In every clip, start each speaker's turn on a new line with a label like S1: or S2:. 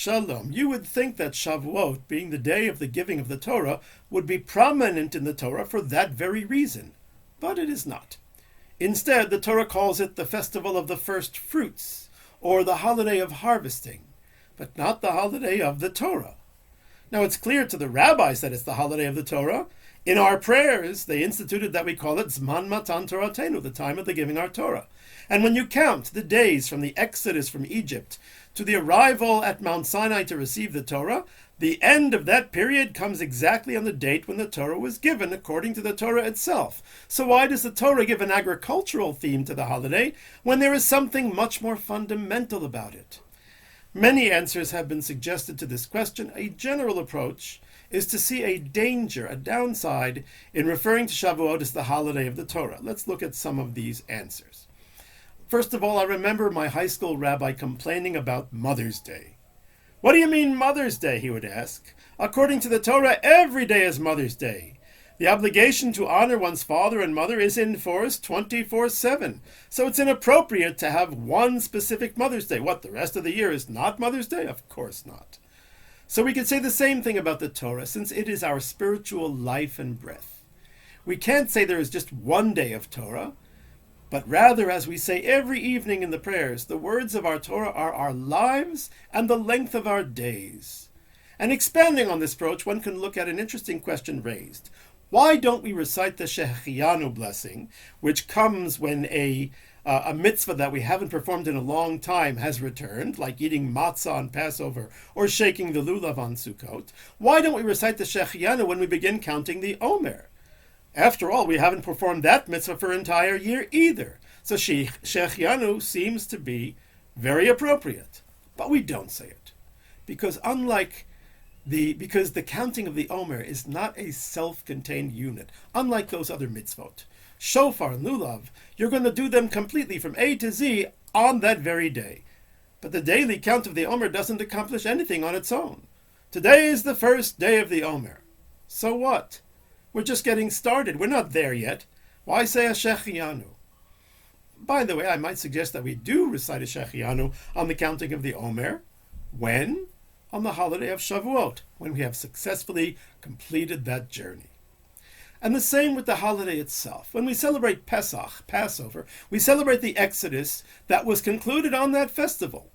S1: Shalom. You would think that Shavuot, being the day of the giving of the Torah, would be prominent in the Torah for that very reason. But it is not. Instead, the Torah calls it the festival of the first fruits, or the holiday of harvesting, but not the holiday of the Torah. Now, it's clear to the rabbis that it's the holiday of the Torah. In our prayers, they instituted that we call it Zman Matan Toratenu, the time of the giving our Torah. And when you count the days from the exodus from Egypt to the arrival at Mount Sinai to receive the Torah, the end of that period comes exactly on the date when the Torah was given, according to the Torah itself. So why does the Torah give an agricultural theme to the holiday when there is something much more fundamental about it? Many answers have been suggested to this question. A general approach is to see a danger, a downside, in referring to Shavuot as the holiday of the Torah. Let's look at some of these answers. First of all, I remember my high school rabbi complaining about Mother's Day. What do you mean Mother's Day, he would ask. According to the Torah, every day is Mother's Day. The obligation to honor one's father and mother is in force 24/7. So it's inappropriate to have one specific Mother's Day. What, the rest of the year is not Mother's Day? Of course not. So we could say the same thing about the Torah, since it is our spiritual life and breath. We can't say there is just one day of Torah, but rather, as we say every evening in the prayers, the words of our Torah are our lives and the length of our days. And expanding on this approach, one can look at an interesting question raised. Why don't we recite the Shechianu blessing, which comes when a mitzvah that we haven't performed in a long time has returned, like eating matzah on Passover or shaking the lulav on Sukkot? Why don't we recite the Shechianu when we begin counting the Omer? After all, we haven't performed that mitzvah for an entire year either. So Shechianu seems to be very appropriate. But we don't say it. Because the counting of the Omer is not a self-contained unit, unlike those other mitzvot. Shofar and lulav, you're going to do them completely from A to Z on that very day. But the daily count of the Omer doesn't accomplish anything on its own. Today is the first day of the Omer. So what? We're just getting started. We're not there yet. Why say a Shechianu? By the way, I might suggest that we do recite a Shechianu on the counting of the Omer. When? On the holiday of Shavuot, when we have successfully completed that journey. And the same with the holiday itself. When we celebrate Pesach, Passover, we celebrate the Exodus that was concluded on that festival.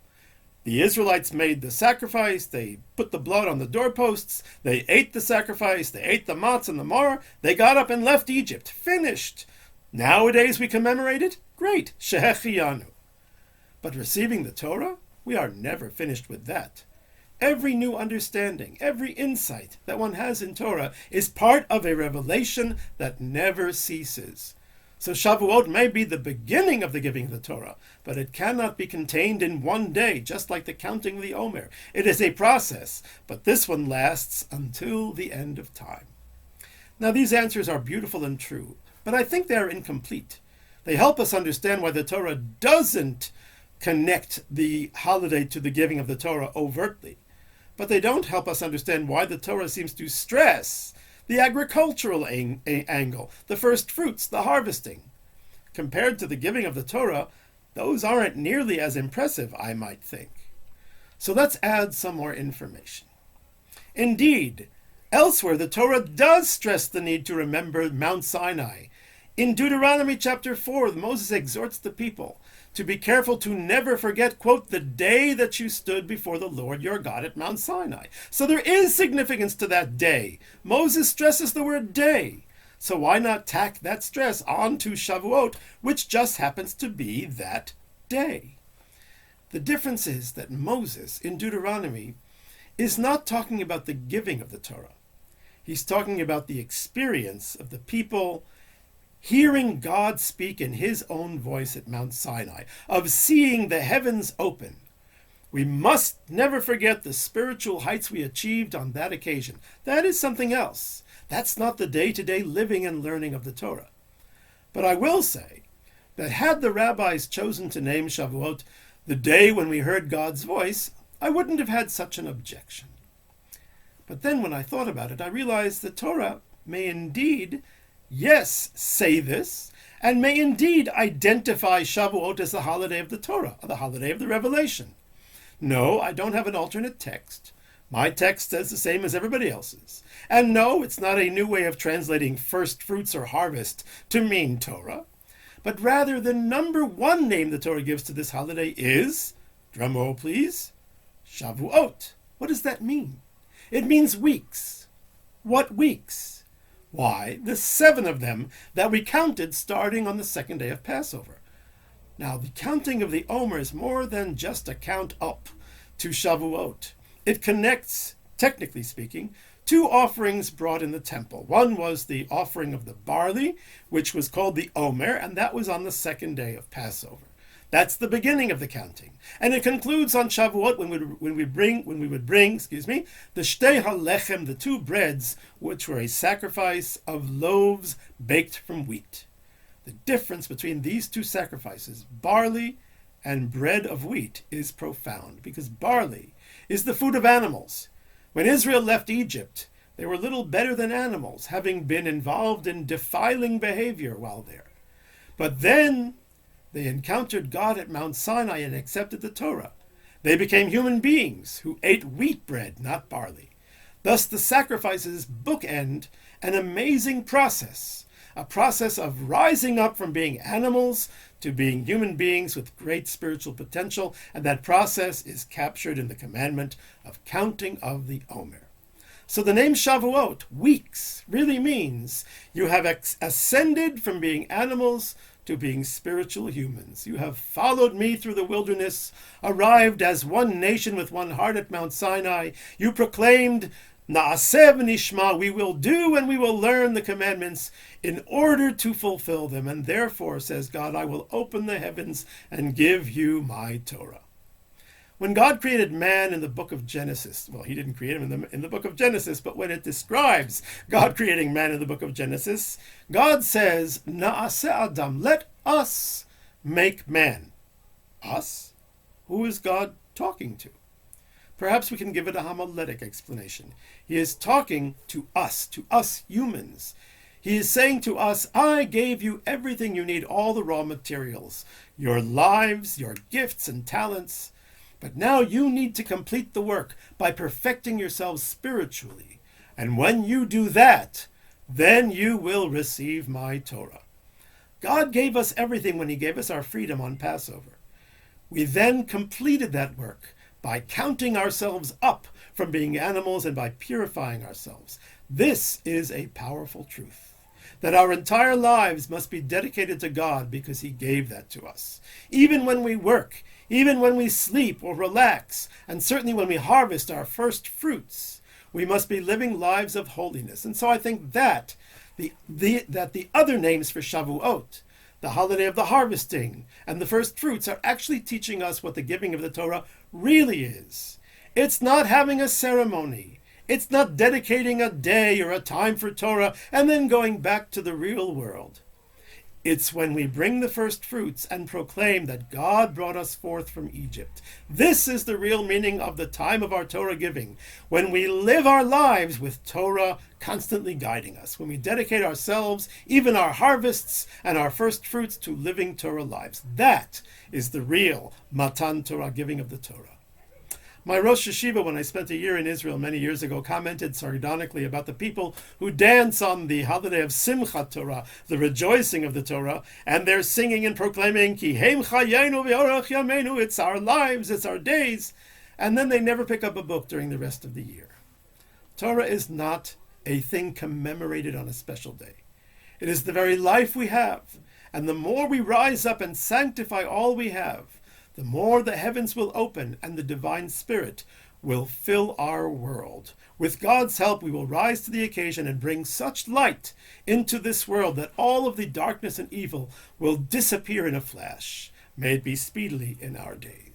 S1: The Israelites made the sacrifice, they put the blood on the doorposts, they ate the sacrifice, they ate the matzah and the maror, they got up and left Egypt. Finished. Nowadays we commemorate it? Great, Shechianu. But receiving the Torah? We are never finished with that. Every new understanding, every insight that one has in Torah is part of a revelation that never ceases. So Shavuot may be the beginning of the giving of the Torah, but it cannot be contained in one day, just like the counting of the Omer. It is a process, but this one lasts until the end of time. Now, these answers are beautiful and true, but I think they are incomplete. They help us understand why the Torah doesn't connect the holiday to the giving of the Torah overtly. But they don't help us understand why the Torah seems to stress the agricultural angle, the first fruits, the harvesting. Compared to the giving of the Torah, those aren't nearly as impressive, I might think. So let's add some more information. Indeed, elsewhere the Torah does stress the need to remember Mount Sinai. In Deuteronomy chapter 4, Moses exhorts the people to be careful to never forget, quote, the day that you stood before the Lord your God at Mount Sinai. So there is significance to that day. Moses stresses the word day. So why not tack that stress onto Shavuot, which just happens to be that day? The difference is that Moses in Deuteronomy is not talking about the giving of the Torah. He's talking about the experience of the people hearing God speak in his own voice at Mount Sinai, of seeing the heavens open. We must never forget the spiritual heights we achieved on that occasion. That is something else. That's not the day-to-day living and learning of the Torah. But I will say that had the rabbis chosen to name Shavuot the day when we heard God's voice, I wouldn't have had such an objection. But then when I thought about it, I realized the Torah may indeed yes, say this, and may indeed identify Shavuot as the holiday of the Torah, the holiday of the revelation. No, I don't have an alternate text. My text says the same as everybody else's. And no, it's not a new way of translating first fruits or harvest to mean Torah, but rather the number one name the Torah gives to this holiday is, drumroll please, Shavuot. What does that mean? It means weeks. What weeks? Why, the 7 of them that we counted starting on the second day of Passover. Now, the counting of the Omer is more than just a count up to Shavuot. It connects, technically speaking, 2 offerings brought in the temple. One was the offering of the barley, which was called the Omer, and that was on the second day of Passover. That's the beginning of the counting. And it concludes on Shavuot when we would bring the Shtei HaLechem, the 2 breads, which were a sacrifice of loaves baked from wheat. The difference between these 2 sacrifices, barley and bread of wheat, is profound, because barley is the food of animals. When Israel left Egypt, they were little better than animals, having been involved in defiling behavior while there. But then they encountered God at Mount Sinai and accepted the Torah. They became human beings who ate wheat bread, not barley. Thus the sacrifices bookend an amazing process, a process of rising up from being animals to being human beings with great spiritual potential, and that process is captured in the commandment of counting of the Omer. So the name Shavuot, weeks, really means you have ascended from being animals to being spiritual humans. You have followed me through the wilderness, arrived as one nation with one heart at Mount Sinai. You proclaimed, Na'aseh v'nishma, we will do and we will learn the commandments in order to fulfill them. And therefore, says God, I will open the heavens and give you my Torah. When God created man in the book of Genesis, well, he didn't create him in the book of Genesis, but when it describes God creating man in the book of Genesis, God says, Na'aseh Adam, let us make man. Us? Who is God talking to? Perhaps we can give it a homiletic explanation. He is talking to us humans. He is saying to us, I gave you everything you need, all the raw materials, your lives, your gifts and talents. But now you need to complete the work by perfecting yourselves spiritually. And when you do that, then you will receive my Torah. God gave us everything when he gave us our freedom on Passover. We then completed that work by counting ourselves up from being animals and by purifying ourselves. This is a powerful truth, that our entire lives must be dedicated to God because he gave that to us. Even when we work, even when we sleep or relax, and certainly when we harvest our first fruits, we must be living lives of holiness. And so I think that the other names for Shavuot, the holiday of the harvesting, and the first fruits are actually teaching us what the giving of the Torah really is. It's not having a ceremony. It's not dedicating a day or a time for Torah and then going back to the real world. It's when we bring the first fruits and proclaim that God brought us forth from Egypt. This is the real meaning of the time of our Torah giving, when we live our lives with Torah constantly guiding us, when we dedicate ourselves, even our harvests and our first fruits, to living Torah lives. That is the real Matan Torah, giving of the Torah. My Rosh Yeshiva, when I spent a year in Israel many years ago, commented sardonically about the people who dance on the holiday of Simchat Torah, the rejoicing of the Torah, and they're singing and proclaiming, Ki heim chayenu v'orach yameinu, it's our lives, it's our days, and then they never pick up a book during the rest of the year. Torah is not a thing commemorated on a special day. It is the very life we have, and the more we rise up and sanctify all we have, the more the heavens will open and the divine spirit will fill our world. With God's help, we will rise to the occasion and bring such light into this world that all of the darkness and evil will disappear in a flash. May it be speedily in our days.